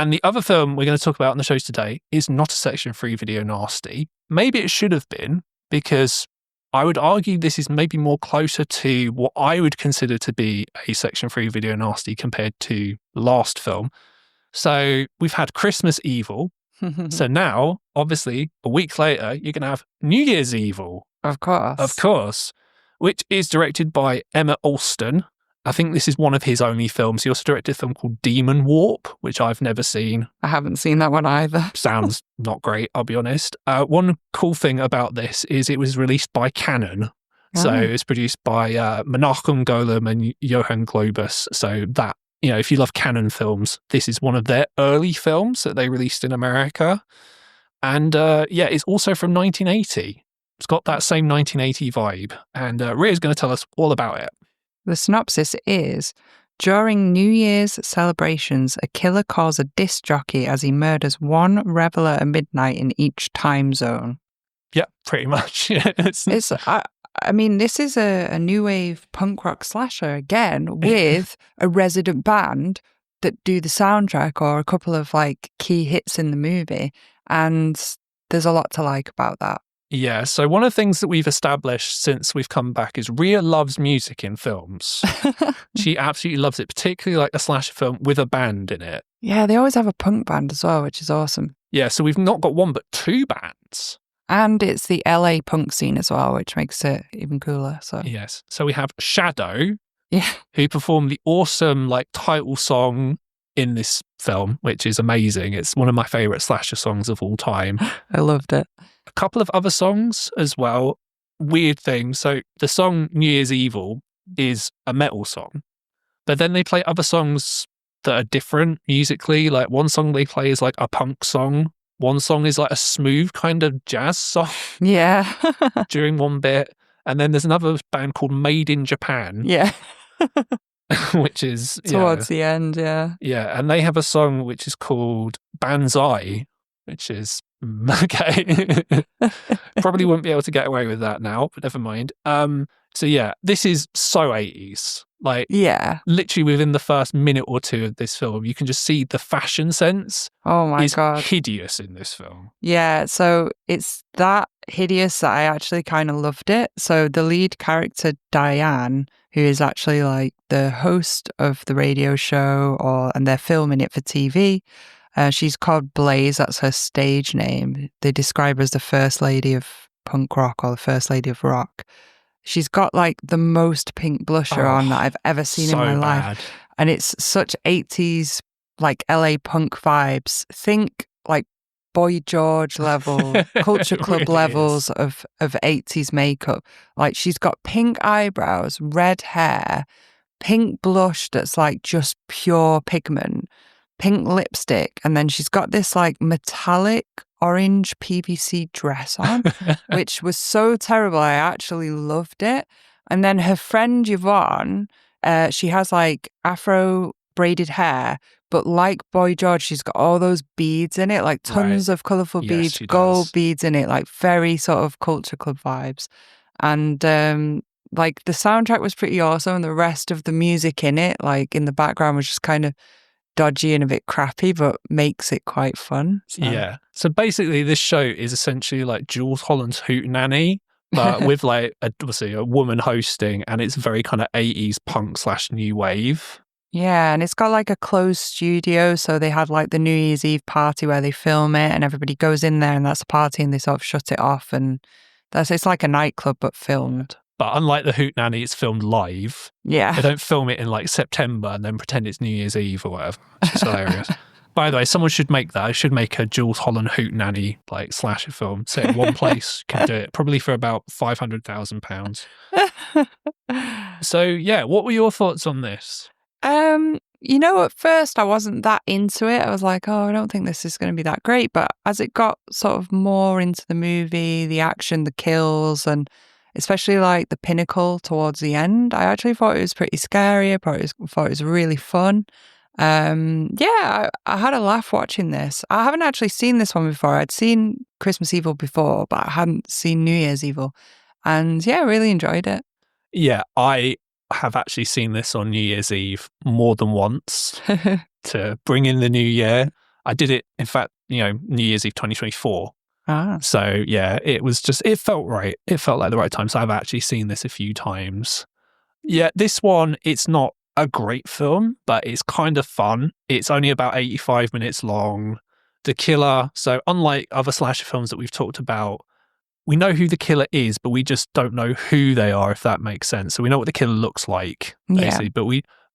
And the other film we're going to talk about on the show today is not a Section 3 video nasty. Maybe it should have been, because I would argue this is maybe more closer to what I would consider to be a Section 3 video nasty compared to the last film. So we've had Christmas Evil. So now, obviously, a week later, you're going to have New Year's Evil. Of course. Which is directed by Emmett Alston. I think this is one of his only films. He also directed a film called Demon Warp, which I've never seen. I haven't seen that one either. Sounds not great, I'll be honest. One cool thing about this is it was released by Canon. So it was produced by Menachem Golem and Johann Globus. So that, if you love Canon films, this is one of their early films that they released in America. And it's also from 1980. It's got that same 1980 vibe. And Ria's going to tell us all about it. The synopsis is, during New Year's celebrations, a killer calls a disc jockey as he murders one reveller at midnight in each time zone. Yeah, pretty much. I mean, this is a new wave punk rock slasher again with a resident band that do the soundtrack or a couple of key hits in the movie. And there's a lot to like about that. Yeah, so one of the things that we've established since we've come back is Ria loves music in films. She absolutely loves it, particularly a slasher film with a band in it. Yeah, they always have a punk band as well, which is awesome. Yeah, so we've not got one but two bands. And it's the LA punk scene as well, which makes it even cooler. So yes, so we have Shadow, who performed the awesome title song in this film, which is amazing. It's one of my favourite slasher songs of all time. I loved it. A couple of other songs as well. Weird thing. So the song New Year's Evil is a metal song, but then they play other songs that are different musically. One song they play is a punk song. One song is a smooth kind of jazz song. Yeah. during one bit. And then there's another band called Made in Japan. Yeah. which is towards the end, yeah. Yeah, and they have a song which is called Banzai, which is okay. Probably wouldn't be able to get away with that now, but never mind. So yeah, this is so 80s. Literally within the first minute or two of this film, you can just see the fashion sense. Oh my God. Hideous in this film. Yeah, so it's that hideous that I actually kind of loved it. So the lead character, Diane, who is actually the host of the radio show, and they're filming it for TV. She's called Blaze. That's her stage name. They describe her as the first lady of punk rock or the first lady of rock. She's got the most pink blusher on that I've ever seen in my life. And it's such 80s, LA punk vibes. Think Boy George level, Culture Club really levels of 80s makeup. She's got pink eyebrows, red hair, pink blush that's just pure pigment, pink lipstick, and then she's got this metallic orange PVC dress on, which was so terrible. I actually loved it. And then her friend Yvonne, she has Afro braided hair, but like Boy George, she's got all those beads in it, tons of colourful beads, gold beads in it, very sort of Culture Club vibes. And the soundtrack was pretty awesome, and the rest of the music in it, in the background, was just kind of dodgy and a bit crappy, but makes it quite fun. So. Yeah. So basically, this show is essentially Jules Holland's Hootenanny, but with obviously a woman hosting, and it's very kind of 80s punk / new wave. Yeah, and it's got a closed studio, so they had the New Year's Eve party where they film it, and everybody goes in there, and that's a party, and they sort of shut it off, and it's like a nightclub but filmed. But unlike the Hootenanny, it's filmed live. Yeah. They don't film it in September and then pretend it's New Year's Eve or whatever, which is hilarious. By the way, someone should make that. I should make a Jules Holland Hootenanny slasher film set in one place. Can do it probably for about £500,000. So yeah, what were your thoughts on this? At first I wasn't that into it. I was I don't think this is going to be that great. But as it got sort of more into the movie, the action, the kills, and especially the pinnacle towards the end, I actually thought it was pretty scary. I thought it was really fun. I had a laugh watching this. I haven't actually seen this one before. I'd seen Christmas Evil before, but I hadn't seen New Year's Evil. And yeah, I really enjoyed it. Yeah, I have actually seen this on New Year's Eve more than once to bring in the new year. I did it, in fact, New Year's Eve 2024. Ah. So yeah, it felt right. It felt like the right time. So I've actually seen this a few times. Yeah, this one, it's not a great film, but it's kind of fun. It's only about 85 minutes long. The killer, so unlike other slasher films that we've talked about, we know who the killer is, but we just don't know who they are, if that makes sense. So we know what the killer looks like, basically, but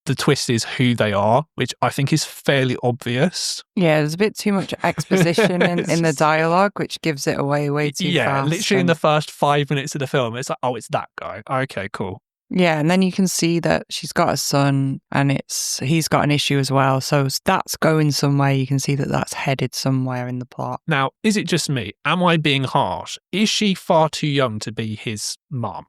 the twist is who they are, which I think is fairly obvious. Yeah, there's a bit too much exposition in the dialogue, which gives it away way too fast. Yeah, literally in the first 5 minutes of the film, it's like, oh, it's that guy. Okay, cool. Yeah, and then you can see that she's got a son and he's got an issue as well. So that's going somewhere. You can see that that's headed somewhere in the plot. Now, is it just me? Am I being harsh? Is she far too young to be his mum?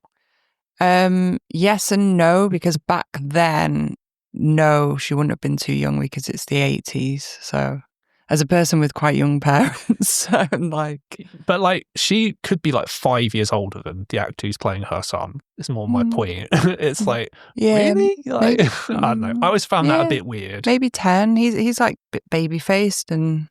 Yes and no, because back then, no, she wouldn't have been too young because it's the 80s. So as a person with quite young parents, I'm like... But like, she could be like 5 years older than the actor who's playing her son. It's more my point. It's like, really? Like, I don't know. I always found that a bit weird. Maybe 10. He's like baby-faced, and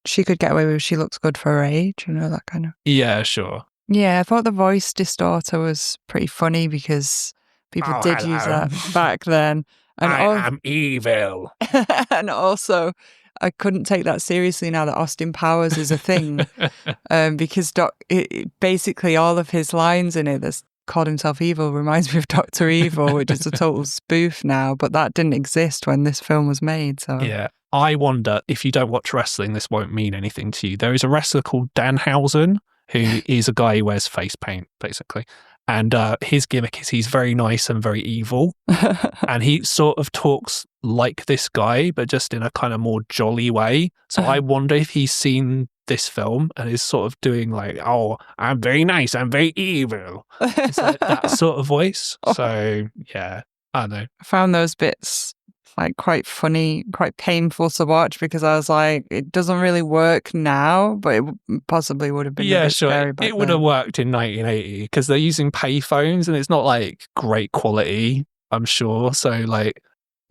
she could get away with she looks good for her age, that kind of... Yeah, sure. Yeah, I thought the voice distorter was pretty funny because people did use that back then. And I am evil. And also, I couldn't take that seriously now that Austin Powers is a thing, because basically all of his lines in it that's called himself evil reminds me of Dr. Evil, which is a total spoof now, but that didn't exist when this film was made. So yeah, I wonder, if you don't watch wrestling, this won't mean anything to you. There is a wrestler called Danhausen, who is a guy who wears face paint, basically. And his gimmick is he's very nice and very evil. And he sort of talks like this guy, but just in a kind of more jolly way. So I wonder if he's seen this film and is sort of doing like, oh, I'm very nice, I'm very evil. It's like that sort of voice. So yeah, I don't know. I found those bits like quite funny, quite painful to watch, because I was like, it doesn't really work now, but it possibly would have been a bit scary back it would have worked in 1980 because they're using payphones and it's not like great quality, I'm sure. So like,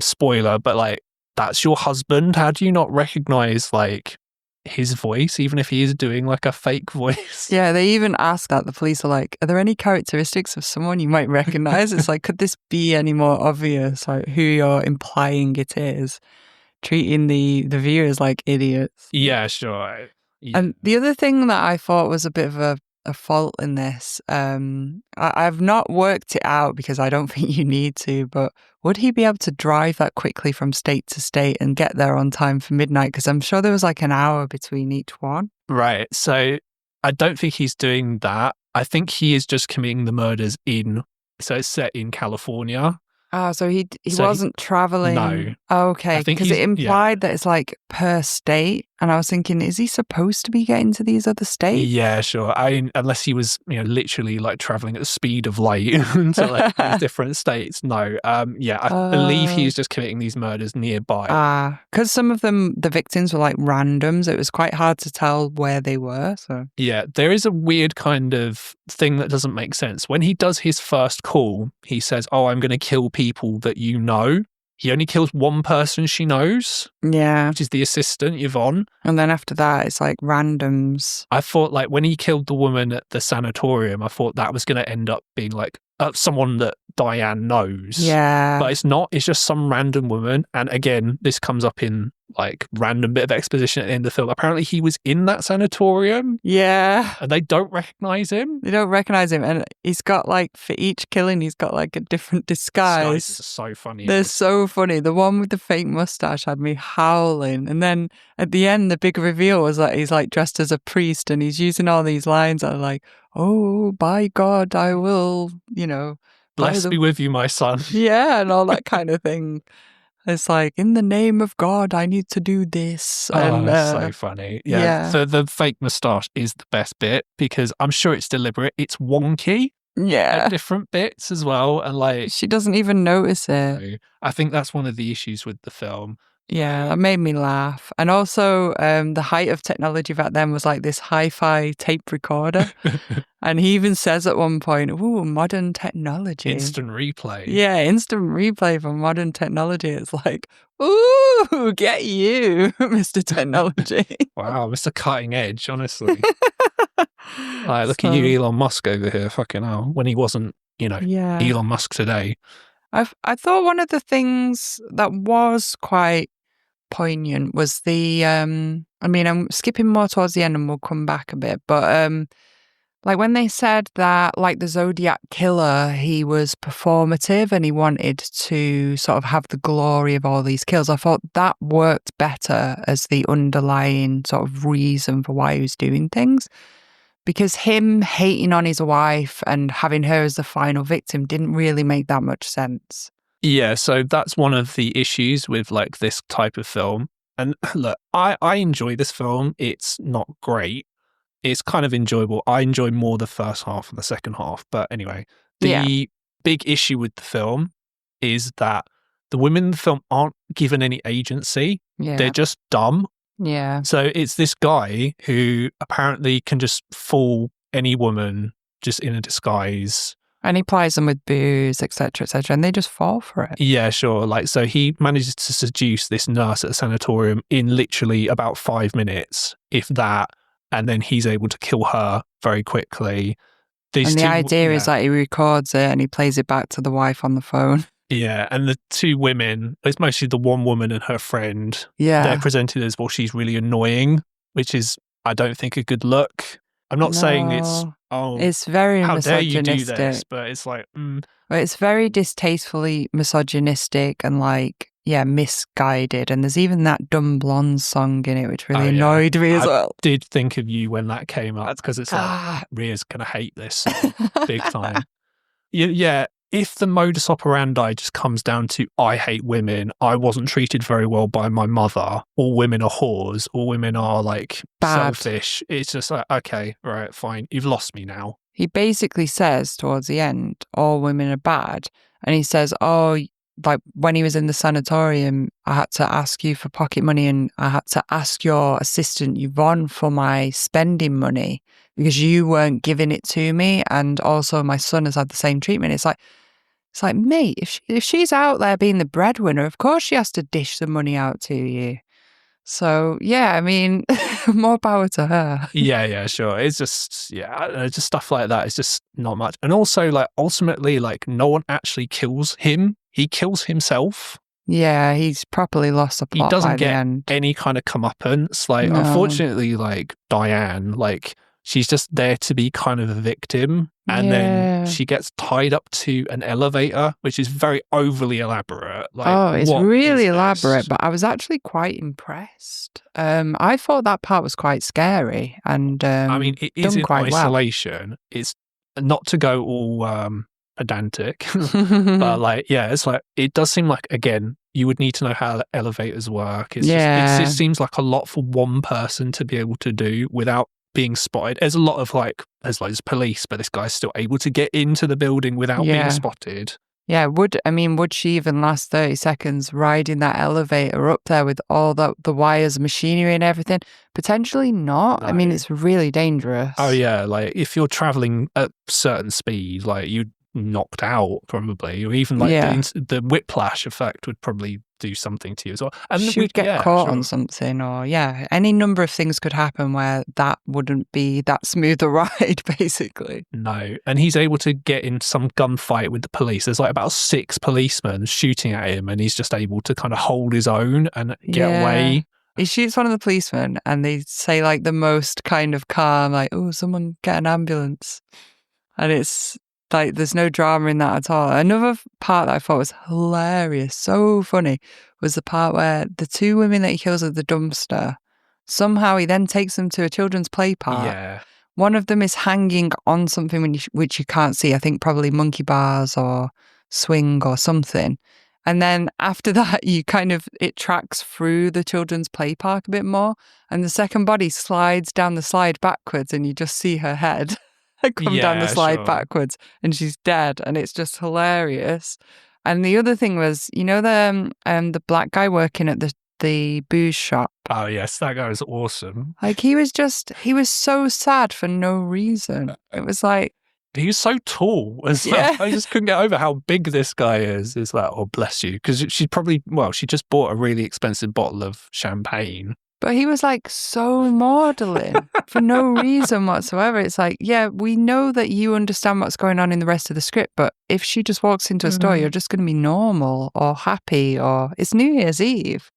spoiler, but like, that's your husband. How do you not recognize like his voice, even if he is doing like a fake voice? Yeah, they even ask that. The police are like, are there any characteristics of someone you might recognize? It's like, could this be any more obvious, like who you're implying it is? Treating the viewers like idiots. Yeah, sure. Yeah. And the other thing that I thought was a bit of a fault in this, I've not worked it out because I don't think you need to, but would he be able to drive that quickly from state to state and get there on time for midnight? Because I'm sure there was like an hour between each one. Right. So I don't think he's doing that. I think he is just committing the murders so it's set in California. Oh, so he wasn't traveling. No. Oh, okay, because it implied that it's like per state, and I was thinking, is he supposed to be getting to these other states? Yeah, sure. Unless he was, literally like traveling at the speed of light to like these different states. No. I believe he was just committing these murders nearby. Because some of them, the victims were like randoms. It was quite hard to tell where they were. So yeah, there is a weird kind of thing that doesn't make sense. When he does his first call, he says, "Oh, I'm going to kill people that you know." He only kills one person she knows. Yeah. Which is the assistant, Yvonne. And then after that, it's like randoms. I thought like when he killed the woman at the sanatorium, I thought that was going to end up being like someone that Diane knows. Yeah. But it's not. It's just some random woman. And again, this comes up in like random bit of exposition at the end of the film. Apparently he was in that sanatorium. Yeah. And they don't recognize him. They don't recognize him. And he's got like, for each killing, he's got like a different disguise. Disguises are so funny. They're so funny. The one with the fake mustache had me howling. And then at the end, the big reveal was that he's like dressed as a priest and he's using all these lines that are like, oh, by God, I will, bless be with you, my son. Yeah, and all that kind of thing. It's like, in the name of God, I need to do this. And, so funny. Yeah. The fake moustache is the best bit because I'm sure it's deliberate. It's wonky. Yeah. At different bits as well. And like, she doesn't even notice it. I think that's one of the issues with the film. Yeah, that made me laugh. And also, the height of technology back then was like this hi-fi tape recorder. And he even says at one point, ooh, modern technology. Instant replay. Yeah, instant replay for modern technology. It's like, ooh, get you, Mr. Technology. Wow, Mr. Cutting Edge, honestly. Look at you, Elon Musk over here, fucking hell. When he wasn't, Elon Musk today. I thought one of the things that was quite poignant was I'm skipping more towards the end and we'll come back a bit, but like when they said that, like the Zodiac Killer, he was performative and he wanted to sort of have the glory of all these kills. I thought that worked better as the underlying sort of reason for why he was doing things. Because him hating on his wife and having her as the final victim didn't really make that much sense. Yeah, so that's one of the issues with like this type of film. And look, I enjoy this film. It's not great. It's kind of enjoyable. I enjoy more the first half than the second half. But anyway, the big issue with the film is that the women in the film aren't given any agency. Yeah. They're just dumb. Yeah. So it's this guy who apparently can just fool any woman just in a disguise. And he plies them with booze, etc., and they just fall for it. Yeah, sure. So he manages to seduce this nurse at a sanatorium in literally about 5 minutes, if that. And then he's able to kill her very quickly. The idea is that he records it and he plays it back to the wife on the phone. Yeah, and the two women, it's mostly the one woman and her friend. Yeah. They're presented as, well, she's really annoying, which is, I don't think, a good look. I'm not saying it's very how misogynistic. dare you do this, but it's like... It's very distastefully misogynistic and misguided. And there's even that Dumb Blonde song in it, which really annoyed me as well. I did think of you when that came up because it's like, Ria's going to hate this big time. Yeah, if the modus operandi just comes down to, I hate women, I wasn't treated very well by my mother, all women are whores, all women are like bad, selfish, it's just like, okay, right, fine, you've lost me now. He basically says towards the end, all women are bad. And he says, like when he was in the sanatorium, I had to ask you for pocket money and I had to ask your assistant Yvonne for my spending money because you weren't giving it to me. And also my son has had the same treatment. It's like, mate, if she's out there being the breadwinner, of course she has to dish the money out to you. So, yeah, I mean, more power to her. Yeah, sure. It's just, just stuff like that. It's just not much. And also, like, ultimately, like, no one actually kills him. He kills himself. Yeah, he's properly lost the plot. He doesn't get any kind of comeuppance. Like, unfortunately, like, Diane, like, she's just there to be kind of a victim. And then she gets tied up to an elevator, which is very overly elaborate. Like, it's really elaborate, but I was actually quite impressed. I thought that part was quite scary. And I mean, it is in isolation. Well. It's not to go all pedantic, but like, it's like, it does seem like, again, you would need to know how elevators work. It just seems like a lot for one person to be able to do without being spotted. There's a lot of there's loads of police, but this guy's still able to get into the building without being spotted. Yeah, would she even last 30 seconds riding that elevator up there with all the wires, machinery and everything? Potentially not. No. I mean, it's really dangerous. Oh yeah, like if you're traveling at certain speed, like you'd knocked out probably, or even like the whiplash effect would probably do something to you as well. And she would get caught on something, or any number of things could happen where that wouldn't be that smooth a ride, basically. No, and he's able to get in some gunfight with the police. There's like about 6 policemen shooting at him, and he's just able to kind of hold his own and get away. He shoots one of the policemen, and they say like the most kind of calm, like, "Oh, someone get an ambulance," and it's like, there's no drama in that at all. Another part that I thought was hilarious, so funny, was the part where the 2 women that he kills at the dumpster, somehow he then takes them to a children's play park. Yeah. One of them is hanging on something which you can't see. I think probably monkey bars or swing or something. And then after that, it tracks through the children's play park a bit more. And the second body slides down the slide backwards and you just see her head come down the slide backwards and she's dead, and it's just hilarious. And the other thing was, the black guy working at the booze shop. Oh, yes, that guy was awesome. Like, he was so sad for no reason. It was like... He was so tall as well. I just couldn't get over how big this guy is. It's like, oh, bless you. Because she just bought a really expensive bottle of champagne. But he was like so maudlin for no reason whatsoever. It's like, yeah, we know that you understand what's going on in the rest of the script, but if she just walks into a store, you're just going to be normal or happy, or it's New Year's Eve.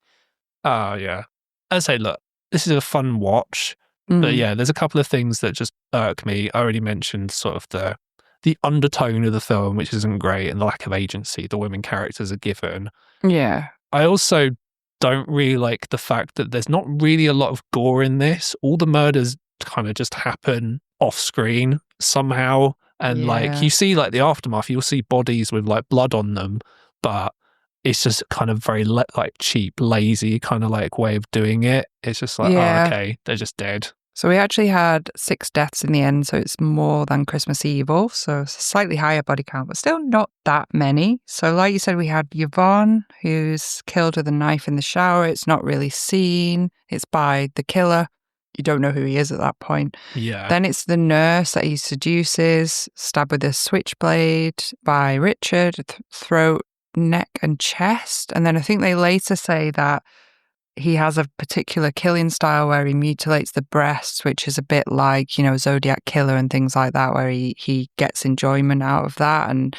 Oh, yeah. I say, look, this is a fun watch. But yeah, there's a couple of things that just irk me. I already mentioned sort of the undertone of the film, which isn't great, and the lack of agency the women characters are given. Yeah. I also don't really like the fact that there's not really a lot of gore in this. All the murders kind of just happen off screen somehow. And like you see like the aftermath, you'll see bodies with like blood on them, but it's just kind of very like cheap, lazy kind of like way of doing it. It's just like, oh, okay, they're just dead. So we actually had 6 deaths in the end, so it's more than Christmas Evil. So it's a slightly higher body count, but still not that many. So like you said, we had Yvonne, who's killed with a knife in the shower. It's not really seen. It's by the killer. You don't know who he is at that point. Yeah. Then it's the nurse that he seduces, stabbed with a switchblade by Richard, throat, neck and chest. And then I think they later say that he has a particular killing style where he mutilates the breasts, which is a bit like, you know, Zodiac Killer and things like that, where he gets enjoyment out of that. And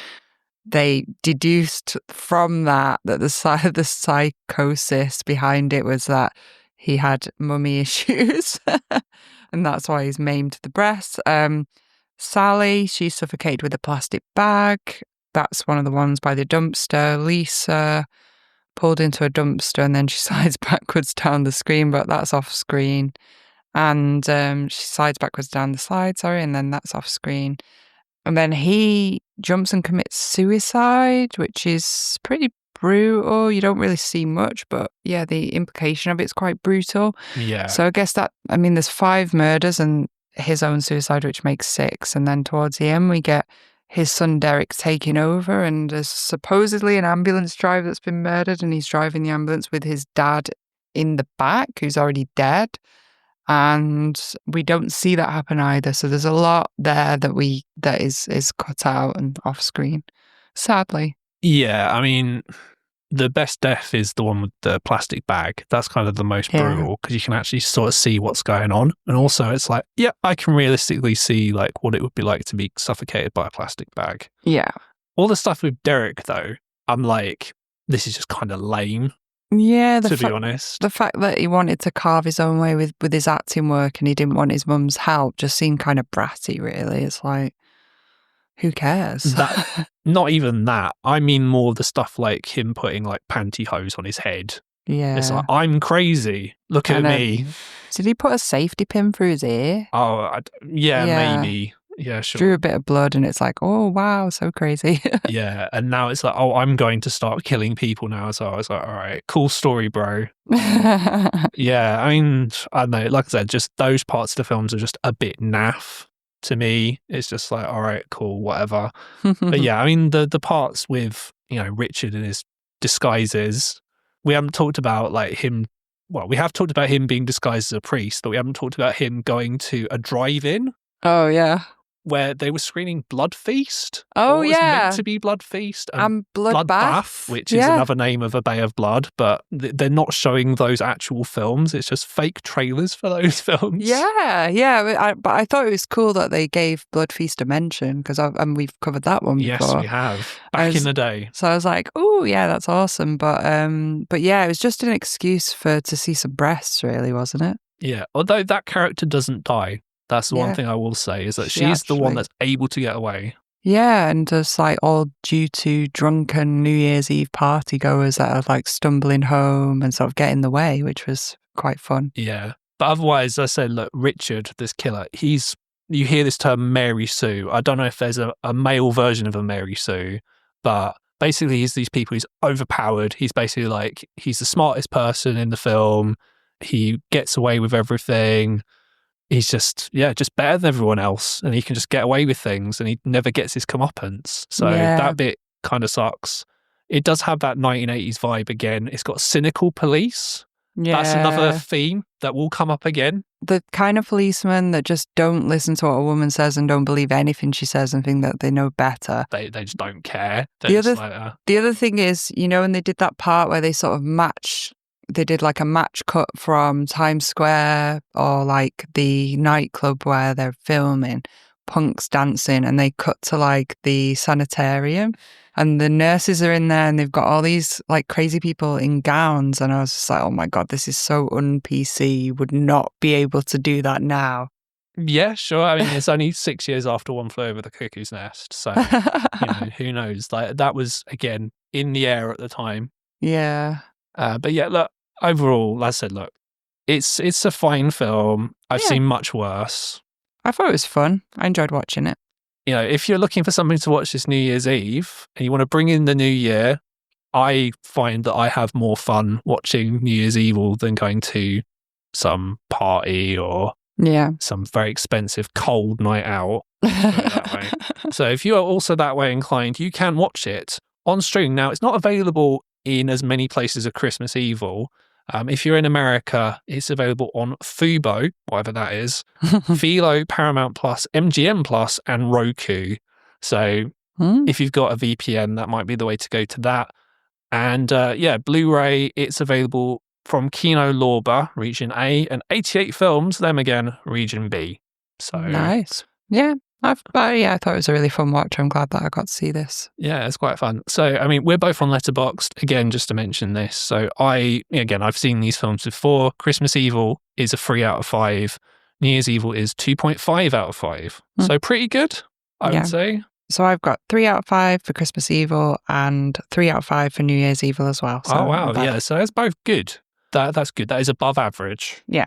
they deduced from that the psychosis behind it was that he had mummy issues. And that's why he's maimed the breasts. Sally, she's suffocated with a plastic bag. That's one of the ones by the dumpster. Lisa pulled into a dumpster and then she slides backwards down the screen, but that's off screen. And she slides backwards down the slide, and then that's off screen. And then he jumps and commits suicide, which is pretty brutal. You don't really see much, but yeah, the implication of it's quite brutal. Yeah. So I guess there's 5 murders and his own suicide, which makes 6. And then towards the end, we get his son Derek taking over, and there's supposedly an ambulance driver that's been murdered, and he's driving the ambulance with his dad in the back, who's already dead. And we don't see that happen either. So there's a lot there that is cut out and off screen, sadly. Yeah, I mean, the best death is the one with the plastic bag. That's kind of the most brutal because you can actually sort of see what's going on. And also it's like, yeah, I can realistically see like what it would be like to be suffocated by a plastic bag. Yeah. All the stuff with Derek, though, I'm like, this is just kind of lame. Yeah, to be honest. The fact that he wanted to carve his own way with his acting work and he didn't want his mum's help just seemed kind of bratty, really. It's like, who cares? Not even that. I mean more the stuff like him putting like pantyhose on his head. Yeah. It's like, I'm crazy. Look at me. Did he put a safety pin through his ear? Oh, yeah, maybe. Yeah, sure. Drew a bit of blood and it's like, oh, wow, so crazy. Yeah, and now it's like, oh, I'm going to start killing people now. So I was like, all right, cool story, bro. Yeah, I mean, I don't know. Like I said, just those parts of the films are just a bit naff. To me, it's just like, all right, cool, whatever. But yeah, I mean, the parts with, you know, Richard and his disguises, we haven't talked about like him. Well, we have talked about him being disguised as a priest, but we haven't talked about him going to a drive-in. Oh, yeah. Where they were screening Blood Feast. Oh, or yeah. It was meant to be Blood Feast. And Bloodbath. Which is another name of a Bay of Blood, but they're not showing those actual films. It's just fake trailers for those films. Yeah. But I thought it was cool that they gave Blood Feast a mention because we've covered that one before. Yes, we have. Back in the day. So I was like, oh, yeah, that's awesome. But yeah, it was just an excuse to see some breasts, really, wasn't it? Yeah, although that character doesn't die. That's the one thing I will say is that she's the one that's able to get away. Yeah, and just like all due to drunken New Year's Eve party goers that are like stumbling home and sort of get in the way, which was quite fun. Yeah. But otherwise, I said, look, Richard, this killer, you hear this term Mary Sue. I don't know if there's a male version of a Mary Sue, but basically he's these people, he's overpowered. He's basically like, he's the smartest person in the film. He gets away with everything. He's just better than everyone else, and he can just get away with things, and he never gets his comeuppance. So that bit kind of sucks. It does have that 1980s vibe again. It's got cynical police, That's another Yeah. theme that will come up again. The kind of policemen that just don't listen to what a woman says and don't believe anything she says and think that they know better. They just don't care. The other thing is, when they did that part where they sort of they did like a match cut from Times Square or like the nightclub where they're filming punks dancing, and they cut to like the sanitarium and the nurses are in there and they've got all these like crazy people in gowns, and I was just like, oh my God, this is so un-PC. You would not be able to do that now. Yeah, sure. I mean, it's only 6 years after One Flew Over the Cuckoo's Nest, so who knows? Like, that was again in the air at the time. Yeah. But yeah, look. Overall, as I said, look, it's a fine film. I've seen much worse. I thought it was fun. I enjoyed watching it. If you're looking for something to watch this New Year's Eve and you want to bring in the new year, I find that I have more fun watching New Year's Evil than going to some party or some very expensive cold night out. That way. So if you are also that way inclined, you can watch it on stream. Now, it's not available in as many places as Christmas Evil. If you're in America, it's available on Fubo, whatever that is, Philo, Paramount Plus, MGM Plus, and Roku. So if you've got a VPN, that might be the way to go to that. And Blu-ray, it's available from Kino Lorber, Region A, and 88 Films, them again, Region B. So nice. Yeah. I thought it was a really fun watch. I'm glad that I got to see this. Yeah, it's quite fun. So, I mean, we're both on Letterboxd, again, just to mention this. So I've seen these films before. Christmas Evil is a 3 out of 5. New Year's Evil is 2.5 out of 5. So pretty good, I would say. So I've got 3 out of 5 for Christmas Evil and 3 out of 5 for New Year's Evil as well. So oh, wow. Yeah, so that's both good. That's good. That is above average. Yeah.